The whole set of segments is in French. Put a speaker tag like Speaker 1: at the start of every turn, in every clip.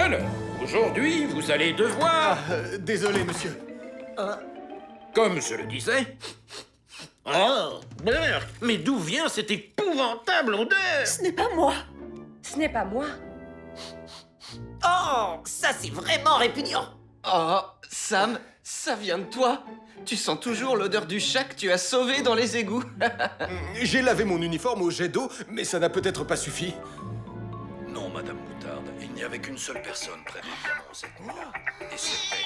Speaker 1: Alors, aujourd'hui, vous allez devoir...
Speaker 2: Désolé, monsieur.
Speaker 1: Comme je le disais... Oh, merde. Mais d'où vient cette épouvantable odeur?
Speaker 3: Ce n'est pas moi. Ce n'est pas moi.
Speaker 4: Oh, ça c'est vraiment répugnant.
Speaker 5: Oh, Sam, ça vient de toi. Tu sens toujours l'odeur du chat que tu as sauvé dans les égouts.
Speaker 2: J'ai lavé mon uniforme au jet d'eau, mais ça n'a peut-être pas suffi.
Speaker 6: Non, Madame Moutarde, il n'y avait qu'une seule personne près des diamants cette nuit-là. Et c'était...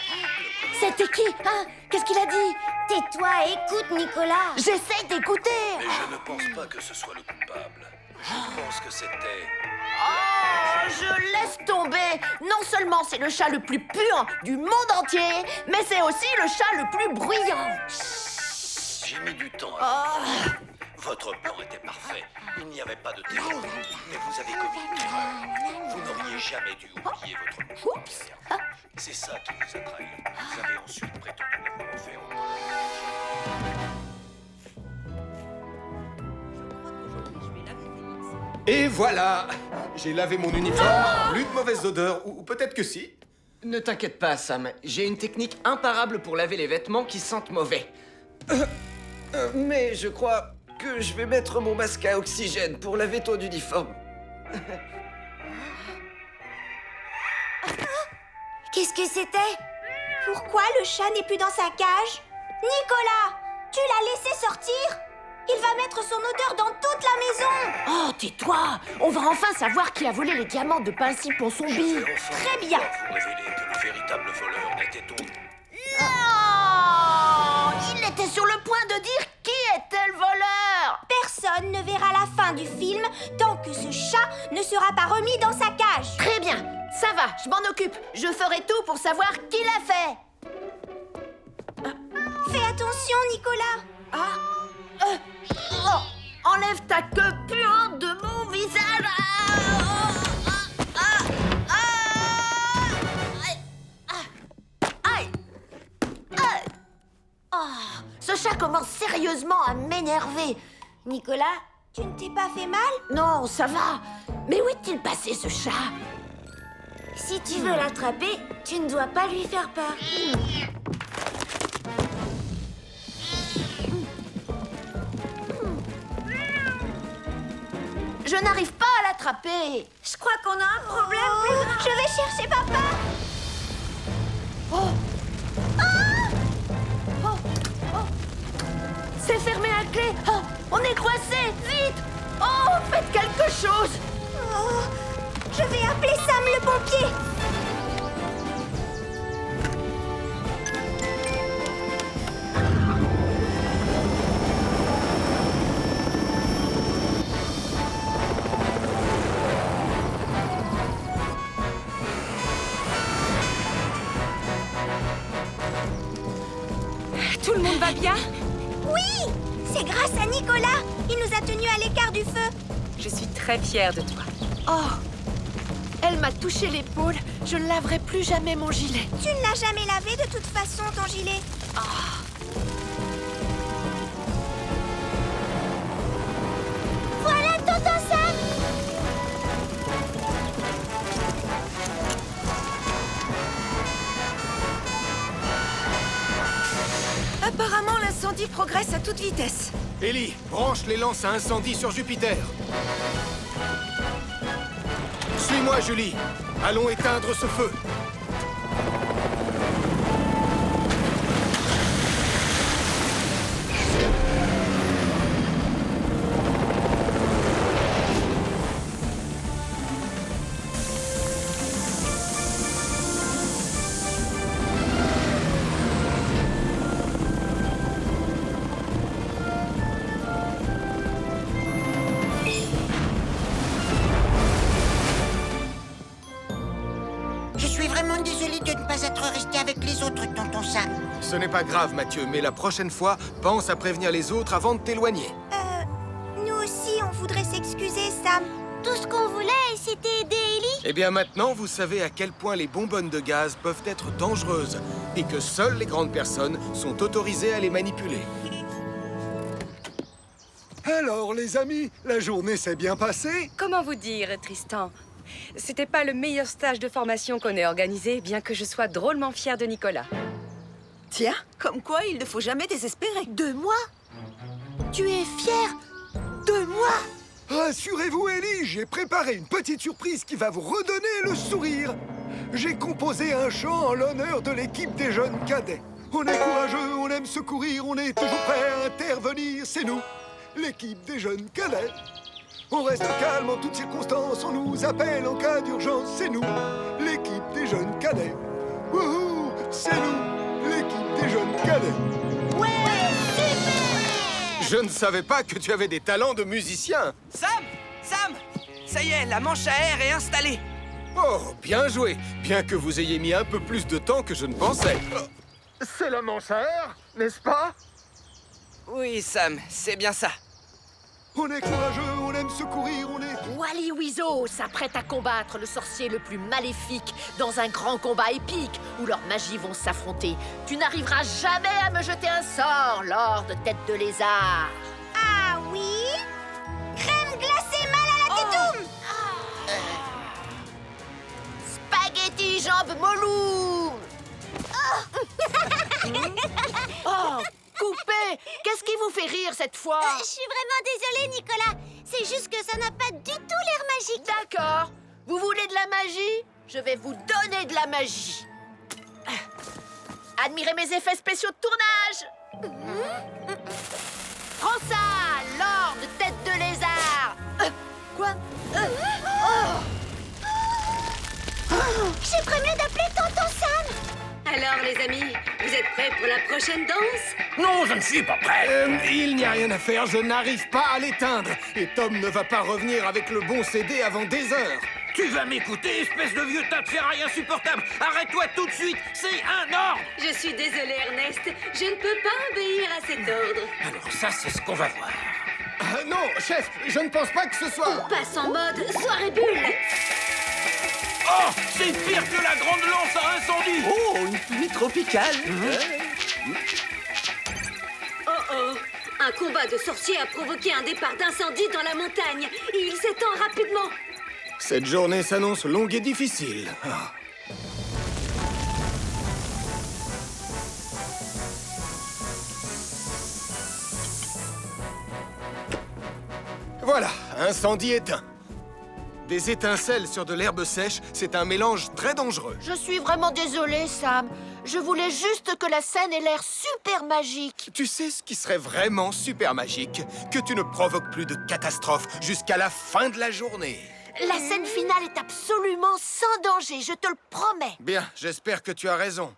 Speaker 3: C'était qui, hein? Qu'est-ce qu'il a dit?
Speaker 7: Tais-toi, écoute, Nicolas.
Speaker 3: J'essaie d'écouter.
Speaker 6: Mais je ne pense pas que ce soit le coupable. Je pense que c'était...
Speaker 3: Oh, je laisse tomber. Non seulement c'est le chat le plus puant du monde entier, mais c'est aussi le chat le plus bruyant.
Speaker 6: J'ai mis du temps à... Votre plan était parfait. Il n'y avait pas de terreur. Mais vous avez commis une erreur. Vous n'auriez jamais dû oublier votre mouchoir de cerveau. C'est ça qui vous a trahi. Vous avez ensuite prétendu l'avoir fait encore.
Speaker 2: Et voilà. J'ai lavé mon uniforme, plus de mauvaise odeur, ou peut-être que si.
Speaker 5: Ne t'inquiète pas, Sam. J'ai une technique imparable pour laver les vêtements qui sentent mauvais. Mais je crois que je vais mettre mon masque à oxygène pour laver ton uniforme.
Speaker 7: Qu'est-ce que c'était? Pourquoi le chat n'est plus dans sa cage? Nicolas, tu l'as laissé sortir? Il va mettre son odeur dans toute la maison.
Speaker 3: Oh, tais-toi. On va enfin savoir qui a volé les diamants de Pincy Ponsonby.
Speaker 6: Je vais enfin
Speaker 3: Très bien.
Speaker 6: pouvoir vous révéler que le véritable voleur n'était autre.
Speaker 3: Non. Il était sur le point de dire qui était le voleur.
Speaker 7: Personne ne verra la fin du film tant que ce chat ne sera pas remis dans sa cage.
Speaker 3: Très bien. Ça va, je m'en occupe. Je ferai tout pour savoir qui l'a fait.
Speaker 7: Fais attention, Nicolas.
Speaker 3: Enlève ta queue puante de mon visage. Aïe. Ce chat commence sérieusement à m'énerver.
Speaker 7: Nicolas, tu ne t'es pas fait mal?
Speaker 3: Non, ça va. Mais où est-il passé, ce chat?
Speaker 7: Si tu veux l'attraper, tu ne dois pas lui faire peur.
Speaker 3: Je n'arrive pas à l'attraper.
Speaker 7: Je crois qu'on a un problème plus grave. Je vais chercher papa.
Speaker 3: C'est fermé à clé. Oh, on est coincé. Vite. Oh, faites quelque chose.
Speaker 7: Oh, je vais appeler Sam le pompier.
Speaker 3: Tout le monde va bien?
Speaker 7: Oui, c'est grâce à Nicolas. Il nous a tenus à l'écart du feu.
Speaker 8: Je suis très fière de toi.
Speaker 3: Oh, elle m'a touché l'épaule. Je ne laverai plus jamais mon gilet.
Speaker 7: Tu ne l'as jamais lavé de toute façon, ton gilet. Voilà, tonton Sam.
Speaker 8: Apparemment, l'incendie progresse à toute vitesse.
Speaker 2: Ellie, branche les lances à incendie sur Jupiter. Suis-moi, Julie. Allons éteindre ce feu.
Speaker 4: Je suis vraiment désolé de ne pas être resté avec les autres, tonton Sam.
Speaker 2: Ce n'est pas grave, Mathieu, mais la prochaine fois, pense à prévenir les autres avant de t'éloigner.
Speaker 7: Nous aussi, on voudrait s'excuser, Sam. Tout ce qu'on voulait, c'était aider Ellie.
Speaker 2: Eh bien maintenant, vous savez à quel point les bonbonnes de gaz peuvent être dangereuses et que seules les grandes personnes sont autorisées à les manipuler.
Speaker 9: Alors, les amis, la journée s'est bien passée?
Speaker 8: Comment vous dire, Tristan? C'était pas le meilleur stage de formation qu'on ait organisé, bien que je sois drôlement fière de Nicolas.
Speaker 9: Tiens, comme quoi il ne faut jamais désespérer.
Speaker 3: De moi? Tu es fier de moi?
Speaker 2: Rassurez-vous, Ellie, j'ai préparé une petite surprise qui va vous redonner le sourire. J'ai composé un chant en l'honneur de l'équipe des jeunes cadets. On est courageux, on aime secourir, on est toujours prêt à intervenir. C'est nous, l'équipe des jeunes cadets. On reste calme en toutes circonstances, on nous appelle en cas d'urgence. C'est nous, l'équipe des jeunes cadets. Wouhou, c'est nous, l'équipe des jeunes cadets.
Speaker 3: Ouais, super!
Speaker 2: Je ne savais pas que tu avais des talents de musicien.
Speaker 5: Sam! Sam! Ça y est, la manche à air est installée.
Speaker 2: Oh, bien joué, bien que vous ayez mis un peu plus de temps que je ne pensais. C'est la manche à air, n'est-ce pas?
Speaker 5: Oui, Sam, c'est bien ça.
Speaker 2: On est courageux, on aime secourir, on est...
Speaker 3: Wally Wizo s'apprête à combattre le sorcier le plus maléfique dans un grand combat épique où leurs magies vont s'affronter. Tu n'arriveras jamais à me jeter un sort, Lord Tête de Lézard.
Speaker 7: Ah oui? Crème glacée mal à la tétoum!
Speaker 3: Spaghetti jambes molou. Oh, coupé! Qu'est-ce qui vous fait rire cette fois?
Speaker 7: Je suis vraiment désolée, Nicolas. C'est juste que ça n'a pas du tout l'air magique.
Speaker 3: D'accord. Vous voulez de la magie? Je vais vous donner de la magie. Admirez mes effets spéciaux de tournage. Prends ça, Lord Tête de Lézard. Quoi?
Speaker 7: J'ai prévu d'appeler Tonton Sam.
Speaker 8: Alors, les amis, vous êtes prêts pour la prochaine danse?
Speaker 1: Non, je ne suis pas prêt.
Speaker 2: Il n'y a rien à faire, je n'arrive pas à l'éteindre. Et Tom ne va pas revenir avec le bon CD avant des heures.
Speaker 1: Tu vas m'écouter, espèce de vieux tas de ferraille insupportable. Arrête-toi tout de suite, c'est un ordre.
Speaker 8: Je suis désolée, Ernest. Je ne peux pas obéir à cet ordre.
Speaker 1: Alors ça, c'est ce qu'on va voir.
Speaker 2: Non, chef, je ne pense pas que ce soit...
Speaker 8: Passe en mode soirée bulle.
Speaker 1: Oh, c'est pire que la grande lance à incendie.
Speaker 5: Oh, une pluie tropicale.
Speaker 8: Oh oh. Un combat de sorciers a provoqué un départ d'incendie dans la montagne. Et il s'étend rapidement.
Speaker 2: Cette journée s'annonce longue et difficile. Ah. Voilà, incendie éteint. Des étincelles sur de l'herbe sèche, c'est un mélange très dangereux.
Speaker 3: Je suis vraiment désolée, Sam. Je voulais juste que la scène ait l'air super magique.
Speaker 2: Tu sais ce qui serait vraiment super magique? Que tu ne provoques plus de catastrophe jusqu'à la fin de la journée.
Speaker 3: La scène finale est absolument sans danger, je te le promets.
Speaker 2: Bien, j'espère que tu as raison.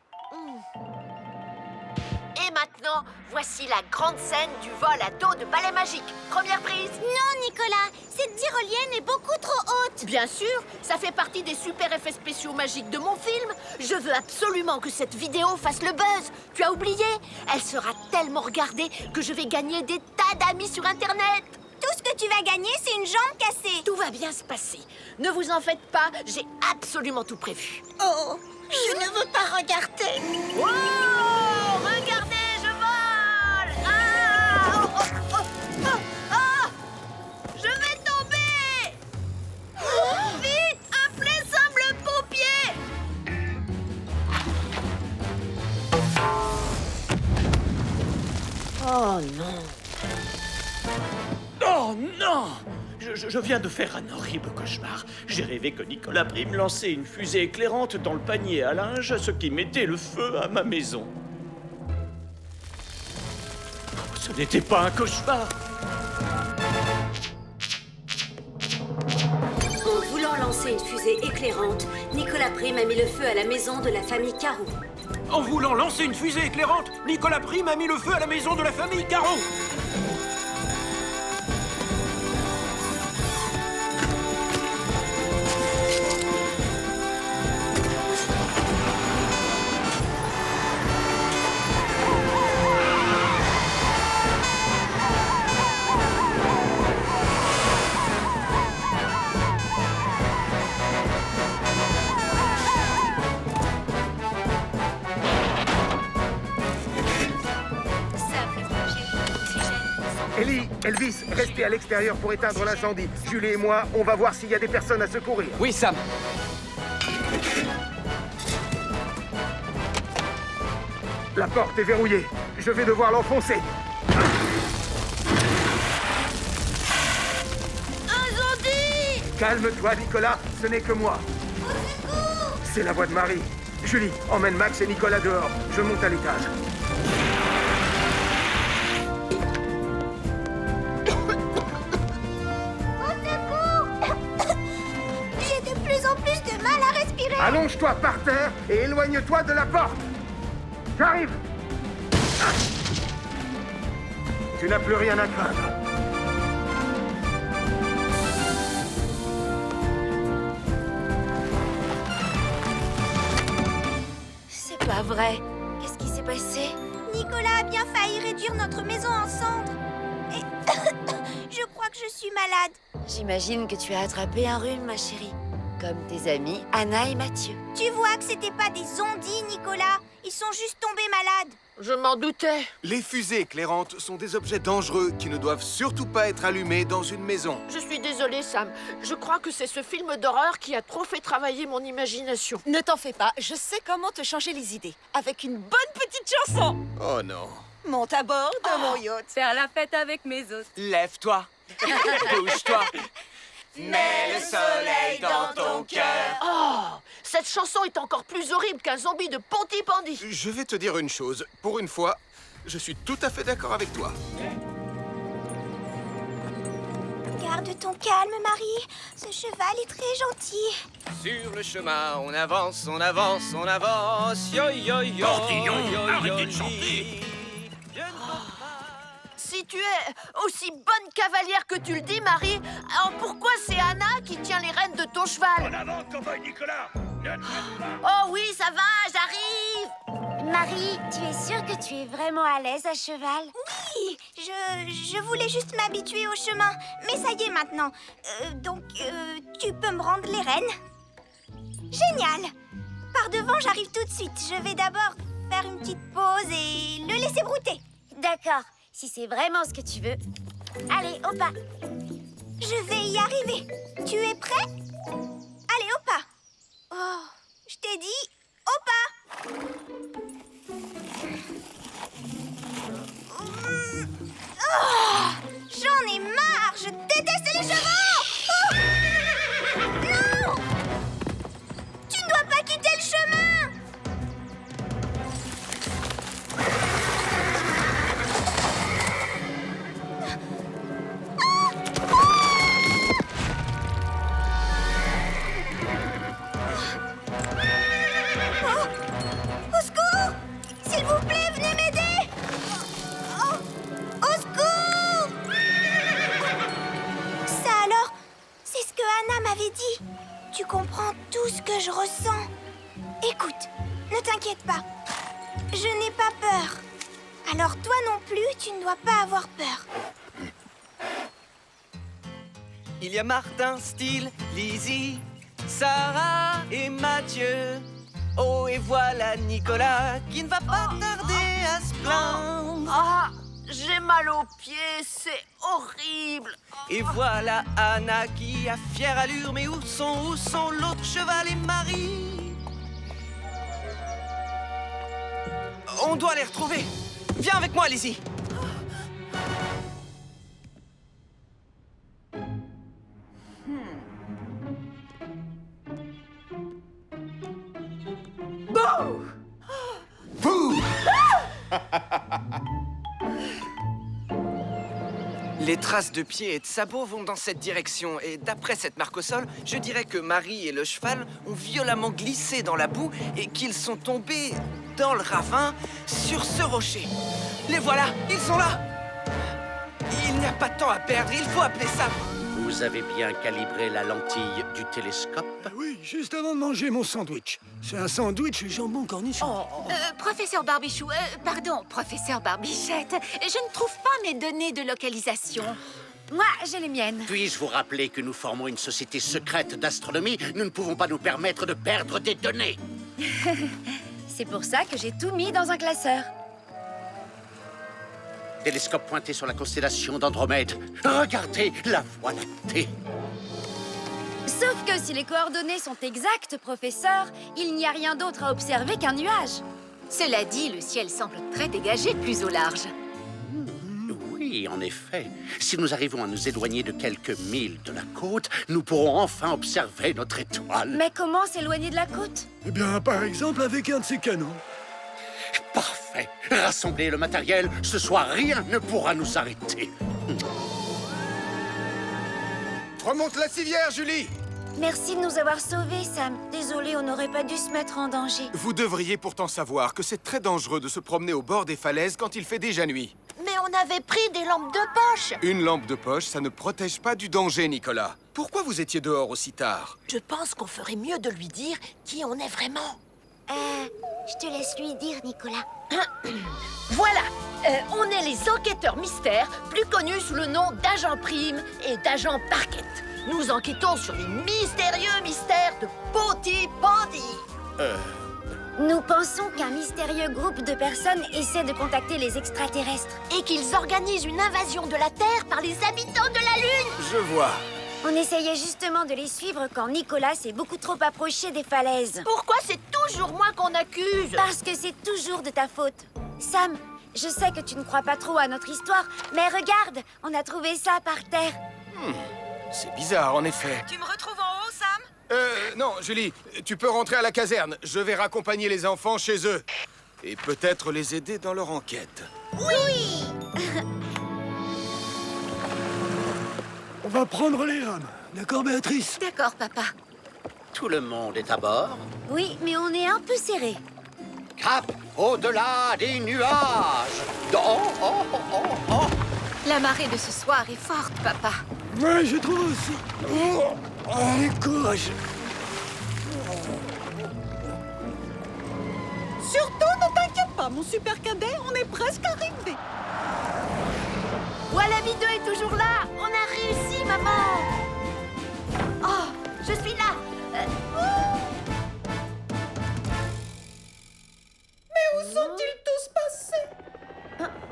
Speaker 3: Et maintenant, voici la grande scène du vol à dos de balai magique. Première prise.
Speaker 7: Non, Nicolas, cette tyrolienne est beaucoup trop haute.
Speaker 3: Bien sûr, ça fait partie des super effets spéciaux magiques de mon film. Je veux absolument que cette vidéo fasse le buzz. Tu as oublié? Elle sera tellement regardée que je vais gagner des tas d'amis sur Internet.
Speaker 7: Tout ce que tu vas gagner, c'est une jambe cassée.
Speaker 3: Tout va bien se passer. Ne vous en faites pas, j'ai absolument tout prévu.
Speaker 4: Oh, je ne veux pas regarder.
Speaker 3: Wow! Regardez, je vole! Ah! Oh, oh, oh, oh, oh! Je vais tomber! Vite, appelez Sam le pompier! Oh non!
Speaker 1: Oh non! Je viens de faire un horrible cauchemar. J'ai rêvé que Nicolas Prime lançait une fusée éclairante dans le panier à linge, ce qui mettait le feu à ma maison. Oh, ce n'était pas un cauchemar.
Speaker 8: En voulant lancer une fusée éclairante, Nicolas Prime a mis le feu à la maison de la famille Carreau.
Speaker 1: En voulant lancer une fusée éclairante, Nicolas Prime a mis le feu à la maison de la famille Carreau.
Speaker 8: Sam, le pompier, oxygène.
Speaker 10: Elvis, restez à l'extérieur pour éteindre l'incendie. Julie et moi, on va voir s'il y a des personnes à secourir.
Speaker 5: Oui, Sam.
Speaker 10: La porte est verrouillée. Je vais devoir l'enfoncer.
Speaker 3: Incendie!
Speaker 10: Calme-toi, Nicolas, ce n'est que moi. C'est la voix de Marie. Julie, emmène Max et Nicolas dehors. Je monte à l'étage.
Speaker 7: J'ai de plus en plus de mal à respirer.
Speaker 10: Allonge-toi par terre et éloigne-toi de la porte. J'arrive. Tu n'as plus rien à craindre.
Speaker 3: C'est pas vrai. Qu'est-ce qui s'est passé?
Speaker 7: Nicolas a bien failli réduire notre maison en cendres. Et je crois que je suis malade.
Speaker 3: J'imagine que tu as attrapé un rhume, ma chérie. Comme tes amis Anna et Mathieu.
Speaker 7: Tu vois que c'était pas des zombies, Nicolas. Ils sont juste tombés malades.
Speaker 3: Je m'en doutais.
Speaker 11: Les fusées éclairantes sont des objets dangereux qui ne doivent surtout pas être allumés dans une maison.
Speaker 3: Je suis désolée, Sam. Je crois que c'est ce film d'horreur qui a trop fait travailler mon imagination.
Speaker 9: Ne t'en fais pas, je sais comment te changer les idées. Avec une bonne petite chanson.
Speaker 11: Oh non.
Speaker 9: Monte à bord de mon yacht.
Speaker 8: Faire la fête avec mes os.
Speaker 5: Lève-toi. Bouge-toi.
Speaker 4: Mets le soleil dans ton cœur.
Speaker 3: Oh, cette chanson est encore plus horrible qu'un zombie de Pontypandy.
Speaker 11: Je vais te dire une chose. Pour une fois, je suis tout à fait d'accord avec toi.
Speaker 7: Garde ton calme, Marie. Ce cheval est très gentil.
Speaker 5: Sur le chemin, on avance, on avance, on avance. Yo yo yo.
Speaker 6: Portillon,
Speaker 5: yo,
Speaker 6: arrêtez
Speaker 5: yo,
Speaker 6: de chanter.
Speaker 3: Si tu es aussi bonne cavalière que tu le dis, Marie, alors pourquoi c'est Anna qui tient les rênes de ton cheval?
Speaker 6: En avant, cowboy Nicolas.
Speaker 3: Oh oui, ça va, j'arrive.
Speaker 7: Marie, tu es sûre que tu es vraiment à l'aise à cheval? Oui, je voulais juste m'habituer au chemin. Mais ça y est maintenant. Donc, tu peux me rendre les rênes? Génial! Par devant, j'arrive tout de suite. Je vais d'abord faire une petite pause et le laisser brouter. D'accord, si c'est vraiment ce que tu veux. Allez, au pas. Je vais y arriver. Tu es prêt? Allez, au pas. Oh, je t'ai dit, au pas. Oh, j'en ai marre. Je déteste les chevaux. Oh, non! Tu ne dois pas quitter le chemin. Au secours! S'il vous plaît, venez m'aider! Au secours! Ça alors, c'est ce que Anna m'avait dit. Tu comprends tout ce que je ressens. Écoute, ne t'inquiète pas. Je n'ai pas peur. Alors toi non plus, tu ne dois pas avoir peur.
Speaker 5: Il y a Martin, Steele, Lizzie, Sarah et Mathieu. Oh, et voilà Nicolas qui ne va pas tarder à se plaindre.
Speaker 3: Ah, j'ai mal aux pieds, c'est horrible.
Speaker 5: Et voilà Anna qui a fière allure. Mais où sont l'autre cheval et Marie? On doit les retrouver. Viens avec moi, Lizzie. Les traces de pieds et de sabots vont dans cette direction. Et d'après cette marque au sol, je dirais que Marie et le cheval ont violemment glissé dans la boue et qu'ils sont tombés dans le ravin sur ce rocher. Les voilà, ils sont là. Il n'y a pas de temps à perdre, il faut appeler Sam.
Speaker 6: Vous avez bien calibré la lentille du télescope?
Speaker 2: Oui, juste avant de manger mon sandwich. C'est un sandwich jambon cornichon.
Speaker 8: Professeur Barbichou, pardon, professeur Barbichette, je ne trouve pas mes données de localisation. Moi, j'ai les miennes.
Speaker 6: Puis-je vous rappeler que nous formons une société secrète d'astronomie? Nous ne pouvons pas nous permettre de perdre des données.
Speaker 8: C'est pour ça que j'ai tout mis dans un classeur.
Speaker 12: Télescope pointé sur la constellation d'Andromède. Regardez la Voie lactée.
Speaker 13: Sauf que si les coordonnées sont exactes, professeur, il n'y a rien d'autre à observer qu'un nuage.
Speaker 8: Cela dit, le ciel semble très dégagé plus au large.
Speaker 12: Oui, en effet. Si nous arrivons à nous éloigner de quelques milles de la côte, nous pourrons enfin observer notre étoile.
Speaker 13: Mais comment s'éloigner de la côte?
Speaker 2: Eh bien, par exemple, avec un de ces canons.
Speaker 12: Parfait. Rassemblez le matériel. Ce soir, rien ne pourra nous arrêter.
Speaker 11: Remonte la civière, Julie!
Speaker 13: Merci de nous avoir sauvés, Sam. Désolé, on n'aurait pas dû se mettre en danger.
Speaker 11: Vous devriez pourtant savoir que c'est très dangereux de se promener au bord des falaises quand il fait déjà nuit.
Speaker 3: Mais on avait pris des lampes de poche.
Speaker 11: Une lampe de poche, ça ne protège pas du danger, Nicolas. Pourquoi vous étiez dehors aussi tard?
Speaker 3: Je pense qu'on ferait mieux de lui dire qui on est vraiment.
Speaker 7: Je te laisse lui dire, Nicolas.
Speaker 3: Voilà, on est les enquêteurs mystères, plus connus sous le nom d'Agent Prime et d'Agent Parquet. Nous enquêtons sur les mystérieux mystères de Pontypandy.
Speaker 13: Nous pensons qu'un mystérieux groupe de personnes essaie de contacter les extraterrestres.
Speaker 3: Et qu'ils organisent une invasion de la Terre par les habitants de la Lune.
Speaker 11: Je vois.
Speaker 13: On essayait justement de les suivre quand Nicolas s'est beaucoup trop approché des falaises.
Speaker 3: Pourquoi c'est toujours moi qu'on accuse?
Speaker 13: Parce que c'est toujours de ta faute. Sam, je sais que tu ne crois pas trop à notre histoire, mais regarde, on a trouvé ça par terre.
Speaker 11: C'est bizarre, en effet.
Speaker 9: Tu me retrouves en haut, Sam?
Speaker 11: Non, Julie, tu peux rentrer à la caserne. Je vais raccompagner les enfants chez eux. Et peut-être les aider dans leur enquête.
Speaker 3: Oui.
Speaker 2: On va prendre les rames. D'accord, Béatrice?
Speaker 8: D'accord, papa.
Speaker 12: Tout le monde est à bord.
Speaker 13: Oui, mais on est un peu serré.
Speaker 12: Cap au-delà des nuages. Oh.
Speaker 8: La marée de ce soir est forte, papa.
Speaker 2: Ouais, je trouve aussi. Allez, courage.
Speaker 9: Surtout, ne t'inquiète pas, mon super cadet, on est presque arrivé.
Speaker 3: Wallaby 2 est toujours là. On a réussi, maman. Oh, je suis là.
Speaker 9: Mais où sont-ils tous passés?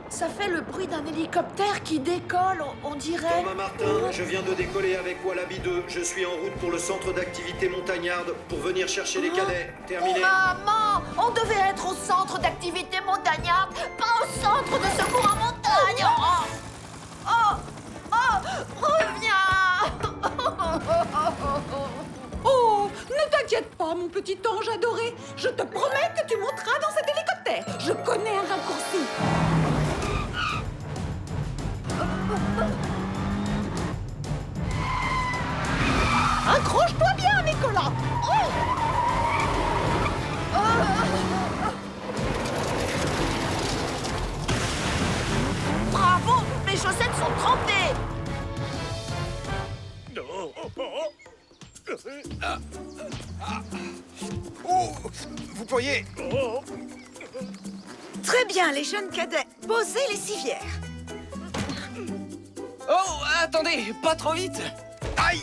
Speaker 3: Ça fait le bruit d'un hélicoptère qui décolle, on dirait.
Speaker 6: Thomas Martin, je viens de décoller avec Wallaby 2. Je suis en route pour le centre d'activité montagnarde pour venir chercher les cadets. Terminé.
Speaker 3: Maman, on devait être au centre d'activité montagnarde, pas au centre de secours en montagne. Reviens.
Speaker 9: Oh, ne t'inquiète pas, mon petit ange adoré. Je te promets que tu monteras dans cet hélicoptère. Je connais un raccourci. Accroche-toi bien, Nicolas.
Speaker 3: Bravo, mes chaussettes sont trempées.
Speaker 11: Oh, vous pourriez...
Speaker 9: Très bien, les jeunes cadets. Posez les civières.
Speaker 5: Oh, attendez, pas trop vite.
Speaker 11: Aïe!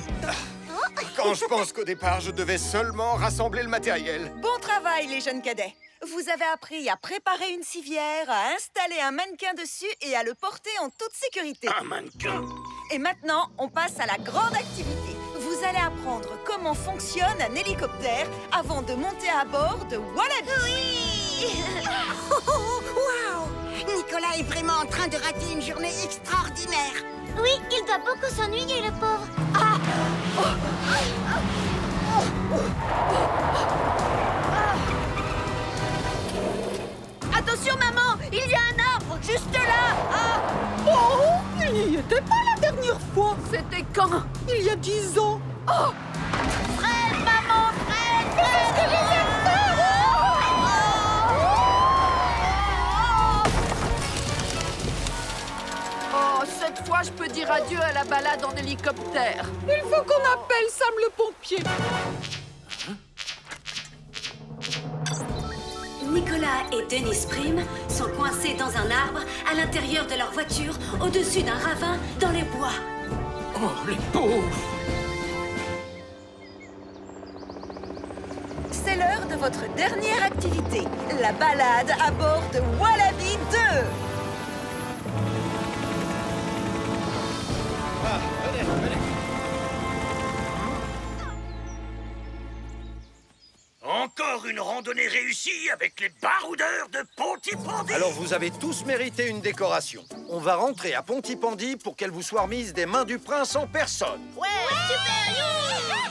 Speaker 11: Quand je pense qu'au départ, je devais seulement rassembler le matériel.
Speaker 9: Bon travail, les jeunes cadets. Vous avez appris à préparer une civière, à installer un mannequin dessus et à le porter en toute sécurité.
Speaker 12: Un mannequin.
Speaker 9: Et maintenant, on passe à la grande activité. Vous allez apprendre comment fonctionne un hélicoptère avant de monter à bord de Wallaby.
Speaker 7: Oui. Waouh! Nicolas est vraiment en train de rater une journée extraordinaire. Oui, il doit beaucoup s'ennuyer, le pauvre.
Speaker 3: Attention, maman, il y a un arbre juste là.
Speaker 9: Oh, il n'y était pas la dernière fois.
Speaker 3: C'était quand?
Speaker 9: Il y a 10 ans.
Speaker 3: Oh, Fred, maman, Fred.
Speaker 9: Qu'est-ce que j'ai fait?
Speaker 3: Oh, cette fois, je peux dire adieu à la balade en hélicoptère.
Speaker 9: Il faut qu'on appelle Sam le pompier.
Speaker 14: Nicolas et Dennis Prime sont coincés dans un arbre à l'intérieur de leur voiture, au-dessus d'un ravin dans les bois.
Speaker 5: Oh, les pauvres.
Speaker 9: C'est l'heure de votre dernière activité, la balade à bord de Wallaby 2.
Speaker 6: Encore une randonnée réussie avec les baroudeurs de Pontypandy.
Speaker 15: Alors vous avez tous mérité une décoration. On va rentrer à Pontypandy pour qu'elle vous soit remise des mains du prince en personne.
Speaker 3: Ouais, super.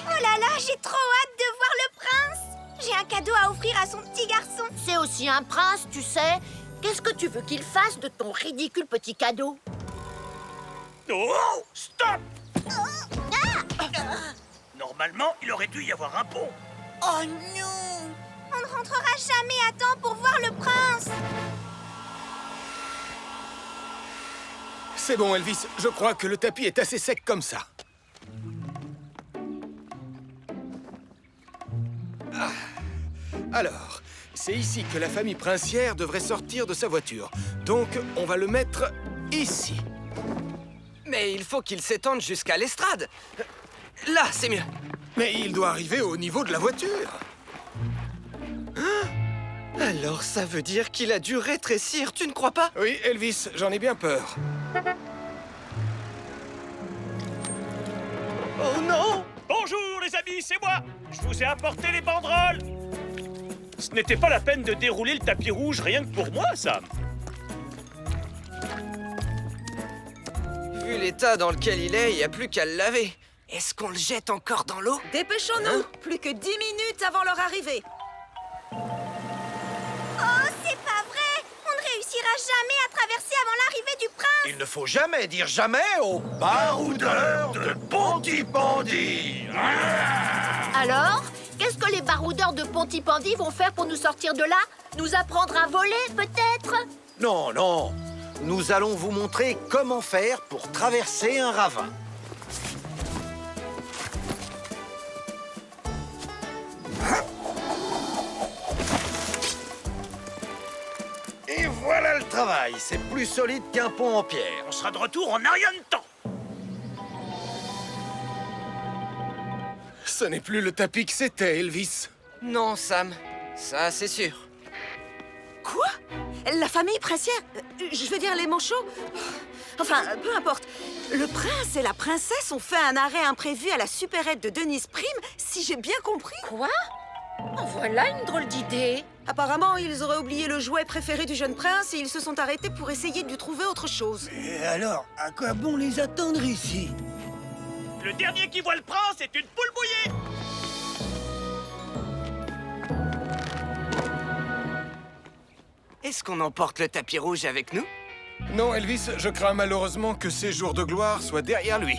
Speaker 7: Oh là là, j'ai trop hâte de voir le prince. J'ai un cadeau à offrir à son petit garçon.
Speaker 3: C'est aussi un prince, tu sais. Qu'est-ce que tu veux qu'il fasse de ton ridicule petit cadeau?
Speaker 6: Oh, stop! Normalement, il aurait dû y avoir un pont.
Speaker 4: Oh non!
Speaker 7: On ne rentrera jamais à temps pour voir le prince.
Speaker 11: C'est bon, Elvis. Je crois que le tapis est assez sec comme ça. Ah. Alors, c'est ici que la famille princière devrait sortir de sa voiture. Donc, on va le mettre ici.
Speaker 5: Mais il faut qu'il s'étende jusqu'à l'estrade. Là, c'est mieux.
Speaker 11: Mais il doit arriver au niveau de la voiture.
Speaker 5: Alors, ça veut dire qu'il a dû rétrécir, tu ne crois pas?
Speaker 11: Oui, Elvis, j'en ai bien peur.
Speaker 5: Oh non!
Speaker 1: Bonjour les amis, c'est moi. Je vous ai apporté les banderoles. Ce n'était pas la peine de dérouler le tapis rouge rien que pour moi, Sam.
Speaker 5: Vu l'état dans lequel il est, il n'y a plus qu'à le laver. Est-ce qu'on le jette encore dans l'eau?
Speaker 9: Dépêchons-nous. Plus que 10 minutes avant leur arrivée.
Speaker 7: Oh, c'est pas vrai. On ne réussira jamais à traverser avant l'arrivée du prince.
Speaker 15: Il ne faut jamais dire jamais aux baroudeurs de Pontypandy.
Speaker 3: Alors, qu'est-ce que les baroudeurs de Pontypandy vont faire pour nous sortir de là? Nous apprendre à voler, peut-être?
Speaker 15: Non, non. Nous allons vous montrer comment faire pour traverser un ravin. Et voilà le travail. C'est plus solide qu'un pont en pierre.
Speaker 6: On sera de retour en un rien de temps.
Speaker 11: Ce n'est plus le tapis que c'était, Elvis.
Speaker 5: Non, Sam. Ça, c'est sûr.
Speaker 9: Quoi? La famille princière? Je veux dire les manchots? Enfin, peu importe. Le prince et la princesse ont fait un arrêt imprévu à la supérette de Denise Prime, si j'ai bien compris.
Speaker 8: Quoi? En voilà une drôle d'idée.
Speaker 9: Apparemment, ils auraient oublié le jouet préféré du jeune prince et ils se sont arrêtés pour essayer de lui trouver autre chose.
Speaker 16: Et alors, à quoi bon les attendre ici?
Speaker 1: Le dernier qui voit le prince est une poule mouillée.
Speaker 5: Est-ce qu'on emporte le tapis rouge avec nous?
Speaker 11: Non, Elvis, je crains malheureusement que ses jours de gloire soient derrière lui.